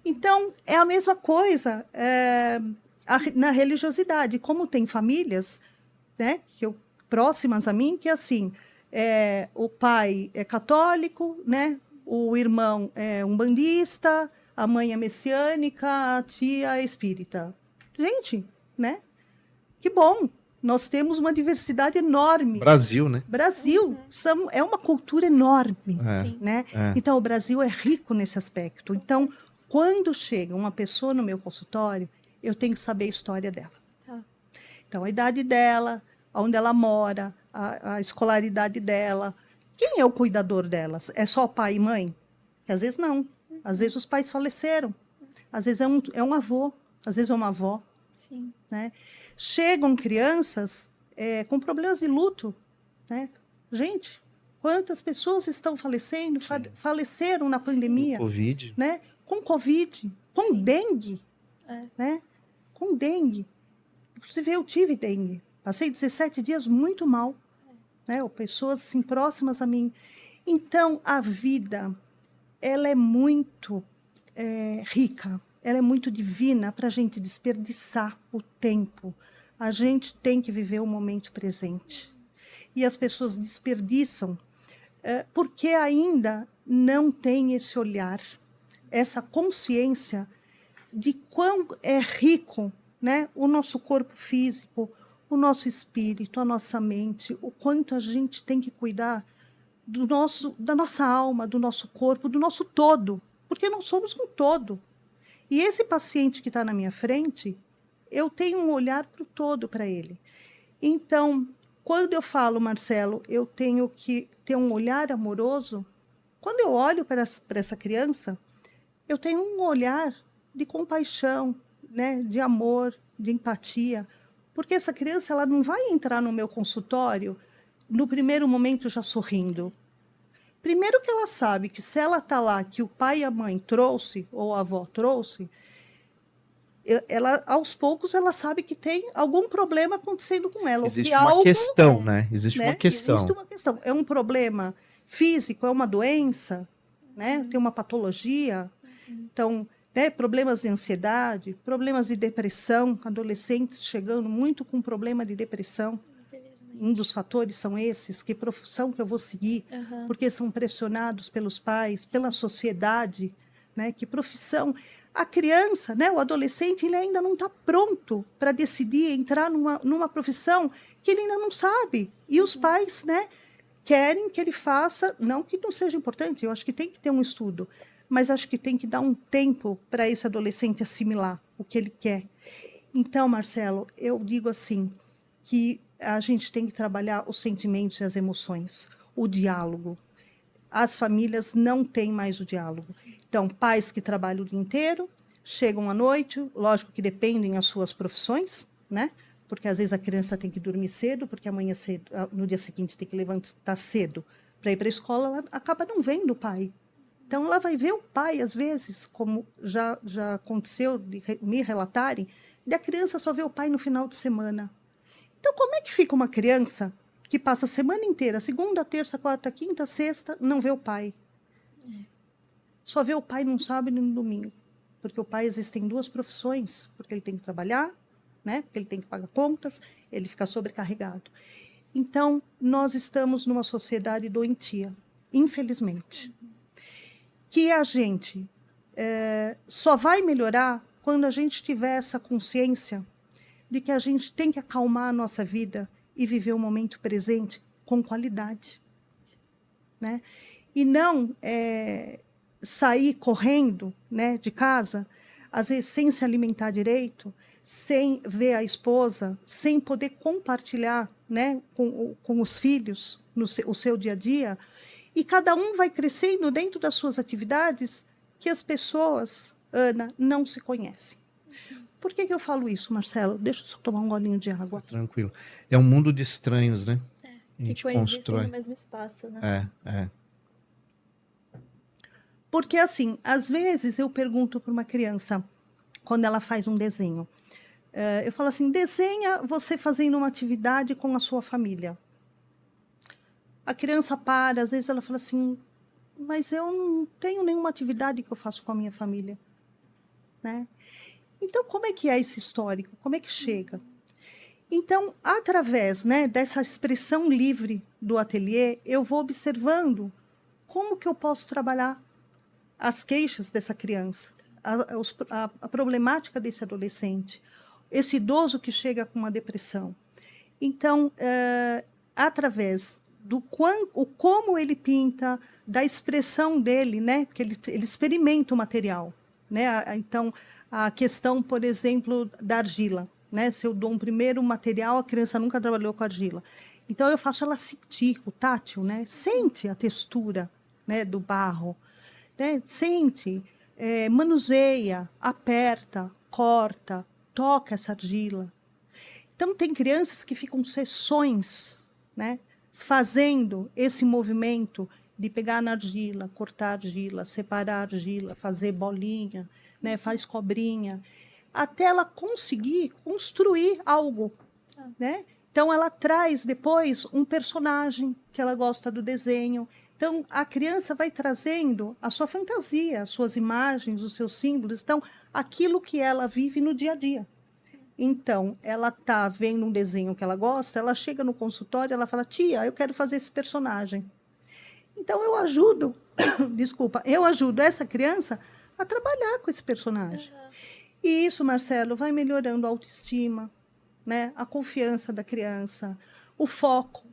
Então, é a mesma coisa na religiosidade. Como tem famílias, né, próximas a mim, que assim, o pai é católico, né, o irmão é umbandista, a mãe é messiânica, a tia é espírita. Gente, né? Que bom! Nós temos uma diversidade enorme. Brasil, né? Brasil é uma cultura enorme, É, né? é. Então, o Brasil é rico nesse aspecto. Então, quando chega uma pessoa no meu consultório, eu tenho que saber a história dela. Tá. Então, a idade dela, onde ela mora, a escolaridade dela. Quem é o cuidador delas? É só pai e mãe? Porque às vezes não. Às vezes os pais faleceram. Às vezes é um avô. Às vezes é uma avó. Sim. Né? Chegam crianças com problemas de luto. Né? Gente, quantas pessoas estão falecendo, faleceram na pandemia? Covid. Né? Com Covid, com Sim. dengue. É. Né? Com dengue. Inclusive, eu tive dengue. Passei 17 dias muito mal. Né? Ou pessoas assim, próximas a mim. Então, a vida, ela é muito rica. Ela é muito divina para a gente desperdiçar o tempo. A gente tem que viver o momento presente. E as pessoas desperdiçam porque ainda não tem esse olhar, essa consciência de quão é rico, né, o nosso corpo físico, o nosso espírito, a nossa mente, o quanto a gente tem que cuidar da nossa alma, do nosso corpo, do nosso todo, porque nós somos um todo. E esse paciente que está na minha frente, eu tenho um olhar para o todo para ele. Então, quando eu falo, Marcelo, eu tenho que ter um olhar amoroso, quando eu olho para essa criança, eu tenho um olhar de compaixão, né, de amor, de empatia, porque essa criança ela não vai entrar no meu consultório no primeiro momento já sorrindo. Primeiro que ela sabe que se ela está lá, que o pai e a mãe trouxe, ou a avó trouxe, ela, aos poucos ela sabe que tem algum problema acontecendo com ela. Existe que uma algo, questão, né? Existe uma né? questão. Existe uma questão. É um problema físico, é uma doença, né? Tem uma patologia. Então, né, problemas de ansiedade, problemas de depressão, adolescentes chegando muito com problema de depressão. Um dos fatores são esses, que profissão que eu vou seguir, porque são pressionados pelos pais, pela sociedade, né? Que profissão. A criança, né, o adolescente, ele ainda não está pronto para decidir entrar numa profissão que ele ainda não sabe. E os pais, né, querem que ele faça, não que não seja importante, eu acho que tem que ter um estudo, mas acho que tem que dar um tempo para esse adolescente assimilar o que ele quer. Então, Marcelo, eu digo assim, que a gente tem que trabalhar os sentimentos e as emoções, o diálogo. As famílias não têm mais o diálogo. Então, pais que trabalham o dia inteiro, chegam à noite, lógico que dependem das suas profissões, né? Porque às vezes a criança tem que dormir cedo, porque amanhã cedo, no dia seguinte tem que levantar cedo para ir para a escola, ela acaba não vendo o pai. Então, ela vai ver o pai, às vezes, como já aconteceu de me relatarem, da criança só vê o pai no final de semana. Então, como é que fica uma criança que passa a semana inteira, segunda, terça, quarta, quinta, sexta, não vê o pai? Só vê o pai num sábado e no domingo. Porque o pai existem duas profissões, porque ele tem que trabalhar, né? Porque ele tem que pagar contas, ele fica sobrecarregado. Então, nós estamos numa sociedade doentia, infelizmente. Que a gente só vai melhorar quando a gente tiver essa consciência de que a gente tem que acalmar a nossa vida e viver o momento presente com qualidade. Né? E não sair correndo, né, de casa, às vezes sem se alimentar direito, sem ver a esposa, sem poder compartilhar, né, com os filhos o seu dia a dia, e cada um vai crescendo dentro das suas atividades que as pessoas, Ana, não se conhecem. Por que eu falo isso, Marcelo? Deixa eu só tomar um golinho de água. Tranquilo. É um mundo de estranhos, né? A gente coexistem no mesmo espaço, né? Porque, assim, às vezes eu pergunto para uma criança, quando ela faz um desenho, eu falo assim, desenha você fazendo uma atividade com a sua família. A criança para, às vezes ela fala assim, mas eu não tenho nenhuma atividade que eu faço com a minha família. né? Então, como é que é esse histórico? Como é que chega? Então, através, né, dessa expressão livre do ateliê, eu vou observando como que eu posso trabalhar as queixas dessa criança, a problemática desse adolescente, esse idoso que chega com uma depressão. Então, através do como ele pinta, da expressão dele, né, porque ele experimenta o material, né? Então, a questão, por exemplo, da argila, né? Se eu dou um primeiro material, a criança nunca trabalhou com argila. Então, eu faço ela sentir o tátil, né? Sente a textura, né, do barro, né? Sente, manuseia, aperta, corta, toca essa argila. Então, tem crianças que ficam sessões, né, fazendo esse movimento de pegar na argila, cortar argila, separar argila, fazer bolinha, né, faz cobrinha, até ela conseguir construir algo, né? Então, ela traz depois um personagem que ela gosta do desenho. Então, a criança vai trazendo a sua fantasia, as suas imagens, os seus símbolos. Então, aquilo que ela vive no dia a dia. Então, ela está vendo um desenho que ela gosta, ela chega no consultório, ela fala, tia, eu quero fazer esse personagem. Então, eu ajudo, eu ajudo essa criança a trabalhar com esse personagem. E isso, Marcelo, vai melhorando a autoestima, né? A confiança da criança, o foco,